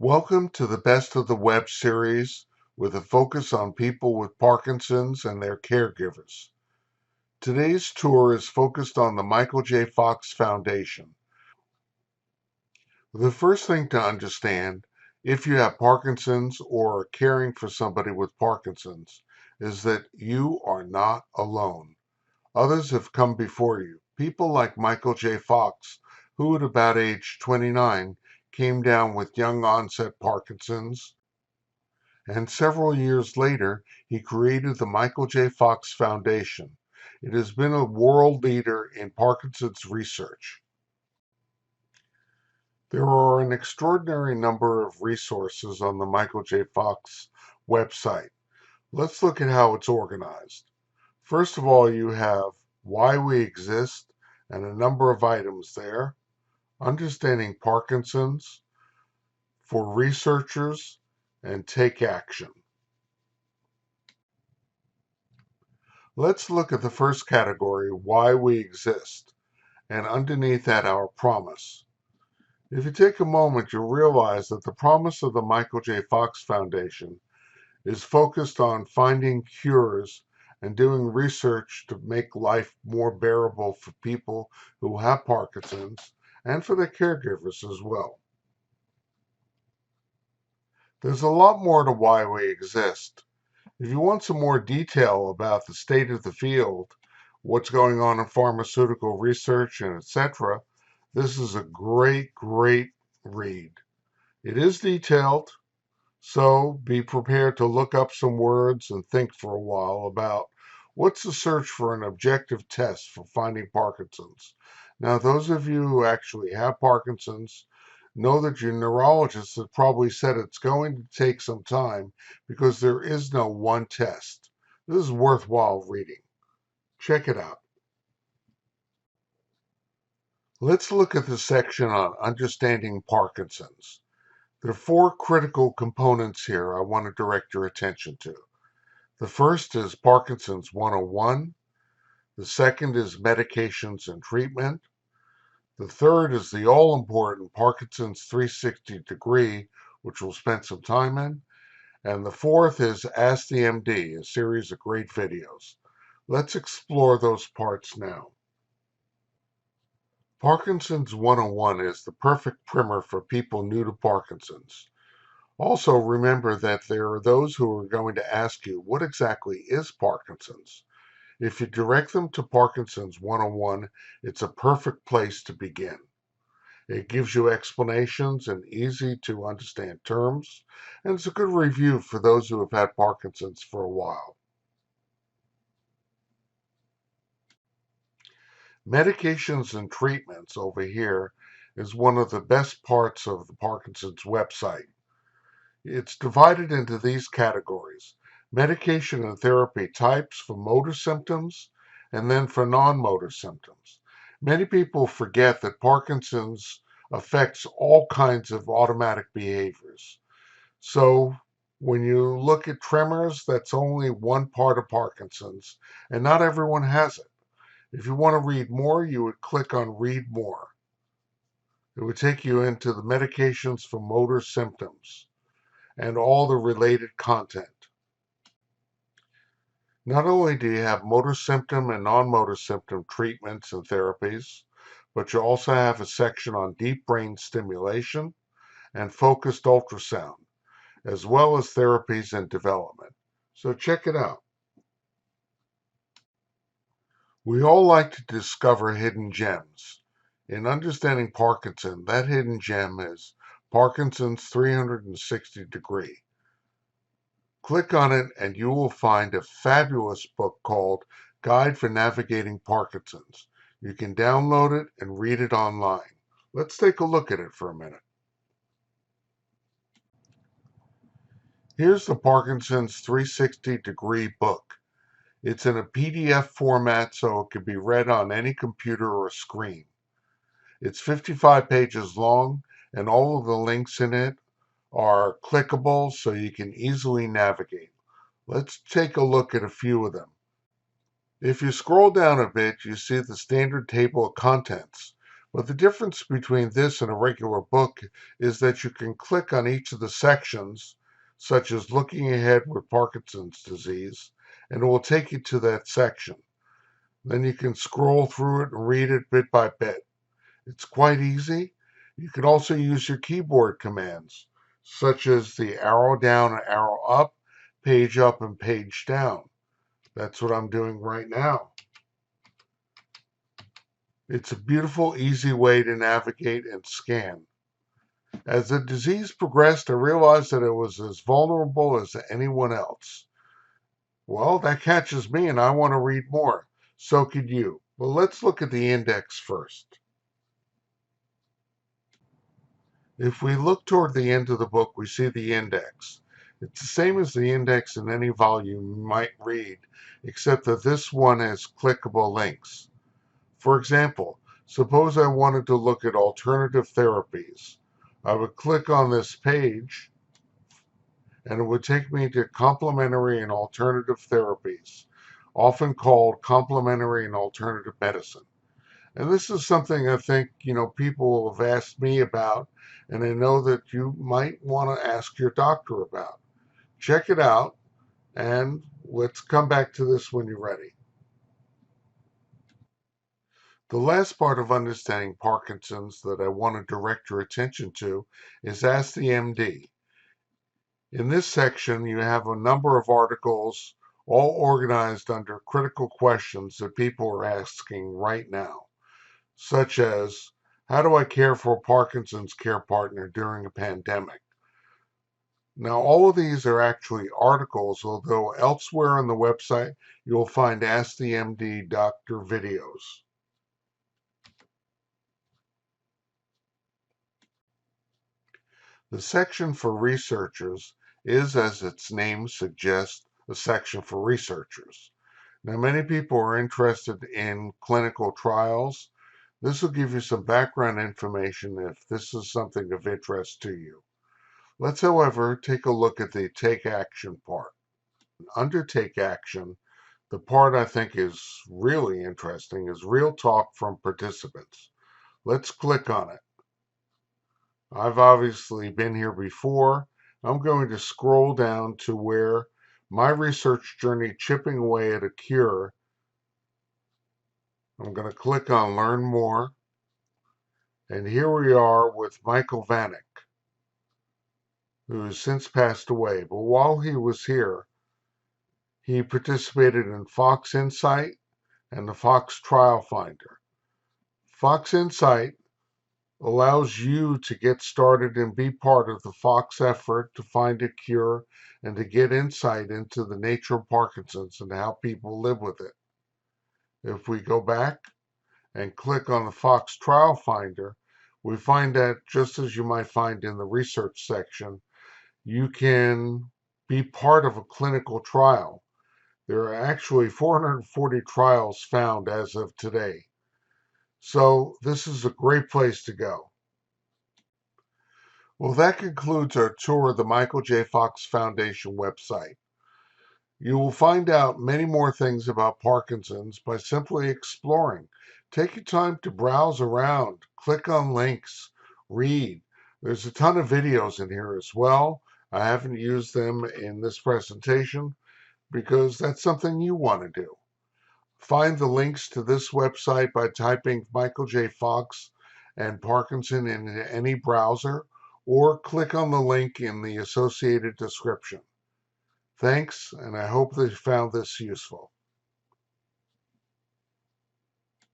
Welcome to the Best of the Web series with a focus on people with Parkinson's and their caregivers. Today's tour is focused on the Michael J. Fox Foundation. The first thing to understand, if you have Parkinson's or are caring for somebody with Parkinson's, is that you are not alone. Others have come before you. People like Michael J. Fox, who at about age 29 came down with young onset Parkinson's, and several years later he created the Michael J. Fox Foundation. It has been a world leader in Parkinson's research. There are an extraordinary number of resources on the Michael J. Fox website. Let's look at how it's organized. First of all, you have why we exist and a number of items there. Understanding Parkinson's for researchers and take action. Let's look at the first category, why we exist, and underneath that, our promise. If you take a moment, you'll realize that the promise of the Michael J. Fox Foundation is focused on finding cures and doing research to make life more bearable for people who have Parkinson's and for their caregivers as well. There's a lot more to why we exist. If you want some more detail about the state of the field, what's going on in pharmaceutical research, and etc., this is a great read. It is detailed, so be prepared to look up some words and think for a while about what's the search for an objective test for finding Parkinson's. Now, those of you who actually have Parkinson's know that your neurologist has probably said it's going to take some time because there is no one test. This is worthwhile reading. Check it out. Let's look at the section on understanding Parkinson's. There are four critical components here I want to direct your attention to. The first is Parkinson's 101. The second is medications and treatment. The third is the all-important Parkinson's 360 degree, which we'll spend some time in. And the fourth is Ask the MD, a series of great videos. Let's explore those parts now. Parkinson's 101 is the perfect primer for people new to Parkinson's. Also, remember that there are those who are going to ask you, what exactly is Parkinson's? If you direct them to Parkinson's 101, it's a perfect place to begin. It gives you explanations and easy to understand terms, and it's a good review for those who have had Parkinson's for a while. Medications and treatments over here is one of the best parts of the Parkinson's website. It's divided into these categories: medication and therapy types for motor symptoms, and then for non-motor symptoms. Many people forget that Parkinson's affects all kinds of automatic behaviors. So when you look at tremors, that's only one part of Parkinson's, and not everyone has it. If you want to read more, you would click on Read More. It would take you into the medications for motor symptoms and all the related content. Not only do you have motor symptom and non-motor symptom treatments and therapies, but you also have a section on deep brain stimulation and focused ultrasound, as well as therapies in development. So check it out. We all like to discover hidden gems. In understanding Parkinson, that hidden gem is Parkinson's 360 degree. Click on it and you will find a fabulous book called Guide for Navigating Parkinson's. You can download it and read it online. Let's take a look at it for a minute. Here's the Parkinson's 360 degree book. It's in a PDF format so it can be read on any computer or screen. It's 55 pages long and all of the links in it are clickable so you can easily navigate. Let's take a look at a few of them. If you scroll down a bit, you see the standard table of contents, But the difference between this and a regular book is that you can click on each of the sections, such as looking ahead with Parkinson's disease, and it will take you to that section. Then you can scroll through it and read it bit by bit. It's quite easy. You can also use your keyboard commands, such as the arrow down and arrow up, and page down. That's what I'm doing right now. It's a beautiful, easy way to navigate and scan. As the disease progressed, I realized that it was as vulnerable as anyone else. Well, that catches me and I want to read more. So could you. Well, let's look at the index first. If we look toward the end of the book, we see the index. It's the same as the index in any volume you might read, except that this one has clickable links. For example, suppose I wanted to look at alternative therapies. I would click on this page and it would take me to complementary and alternative therapies, often called complementary and alternative medicine. And this is something I think, people have asked me about, and I know that you might want to ask your doctor about. Check it out, and let's come back to this when you're ready. The last part of understanding Parkinson's that I want to direct your attention to is Ask the MD. In this section, you have a number of articles all organized under critical questions that people are asking right now, such as, how do I care for a Parkinson's care partner during a pandemic? Now, all of these are actually articles, although elsewhere on the website, you'll find Ask the MD Doctor videos. The section for researchers is, as its name suggests, a section for researchers. Now, many people are interested in clinical trials. This will give you some background information if this is something of interest to you. Let's, however, take a look at the take action part. Under take action, the part I think is really interesting is real talk from participants. Let's click on it. I've obviously been here before. I'm going to scroll down to where my research journey chipping away at a cure. I'm going to click on Learn More. And here we are with Michael Vanek, who has since passed away. But while he was here, he participated in Fox Insight and the Fox Trial Finder. Fox Insight allows you to get started and be part of the Fox effort to find a cure and to get insight into the nature of Parkinson's and how people live with it. If we go back and click on the Fox Trial Finder, we find that just as you might find in the research section, you can be part of a clinical trial. There are actually 440 trials found as of today. So this is a great place to go. Well, that concludes our tour of the Michael J. Fox Foundation website. You will find out many more things about Parkinson's by simply exploring. Take your time to browse around, click on links, read. There's a ton of videos in here as well. I haven't used them in this presentation because that's something you want to do. Find the links to this website by typing Michael J. Fox and Parkinson in any browser, or click on the link in the associated description. Thanks, and I hope that you found this useful.